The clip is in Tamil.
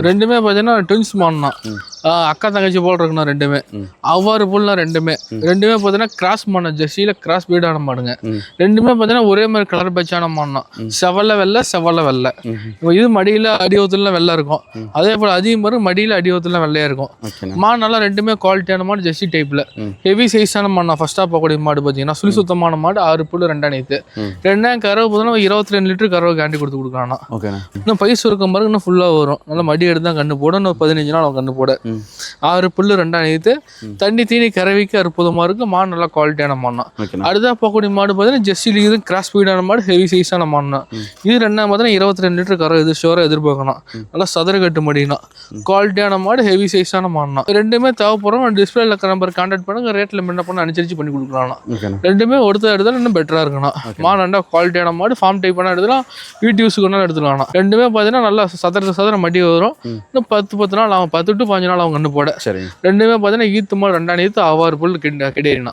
ரெண்டுமே பார்த்தீங்கன்னா ட்வின்ஸ் மாடனா அக்கா தங்கச்சி போல் இருக்கணும் ரெண்டுமே. அவ்வாறு போல்னா ரெண்டுமே பார்த்தீங்கன்னா கிராஸ் மாடன ஜெர்சியில் கிராஸ் பீடான மாடுங்க. ரெண்டுமே பார்த்தீங்கன்னா ஒரே மாதிரி கலர் பச்சான மாடனா செவல்ல வெள்ளை. இது மடியில் அடிவத்துல வெள்ளை இருக்கும். அதே போல் அதிகம் மாதிரி மடியில் அடிவத்துல வெள்ளையா இருக்கும். மாடு நல்லா ரெண்டுமே குவாலிட்டியான மாடு ஜெர்சி டைப்ல ஹெவி சைஸான மாடு. ஃபர்ஸ்டா போகக்கூடிய மாடு பார்த்தீங்கன்னா சுழி சுத்தமான மாடு 6 புல் 2 நீத்து 2 கறவை பார்த்தீங்கன்னா 22 லிட்டர் கறவை கேண்டி கொடுத்து கொடுக்குறானா. இன்னும் பைசு இருக்கும் பாருங்க இன்னும் ஃபுல்லாக வரும். நல்லா மடி எடுத்து தான் கண்ணு போட இன்னும் 15 நாள் அவன் கண்ணு போட 6 புல்லு 2 நீத்து தண்ணி தீனி கறவைக்கு அற்புதமா இருக்கு. மாடு நல்லா குவாலிட்டியான மாடுனா. அடுத்தா போகக்கூடிய மாடு பார்த்தீங்கன்னா ஜெர்சியில் இது கிராஸ் ஸ்பீடான மாடு ஹெவி சைஸான மாடுனா. இது 2 பார்த்தீங்கன்னா 22 லிட்டர் கறவை இது ஷோரா எதிர்பார்க்கணும். நல்லா சதுரக்கட்டு மடினா குவாலிட்டியான மாடு ஹெவி சைஸான மாடுனா. ரெண்டுமே தேவைப்படுறோம். டிஸ்பிளேல இருக்கிற நம்பர் கான்டாக்ட் பண்ணுங்க. ரேட்ல என்ன பண்ண அனுசரிச்சு பண்ணி கொடுக்கலாம். ரெண்டுமே ஒருத்தர் எடுத்தாலும் இன்னும் பெட்டரா இருக்கணும். மாடு நல்லா குவாலிட்டியான மாடு ஃபார்ம் டைப் பண்ணா எடுத்துலாம் வீட்டு யூஸுக்கு ஒன்றாலும் எடுத்துக்கலாம். ரெண்டுமே பார்த்தீங்கன்னா நல்லா சதுர மடி வரும். இன்னும் 10 நாள் அவன் 10 to 15 நாள் அவங்க கண்ணு போட. ரெண்டுமே பார்த்தீங்கன்னா ஈத்து மாடு 2 ஈத்து 6 புல் கிடையாது.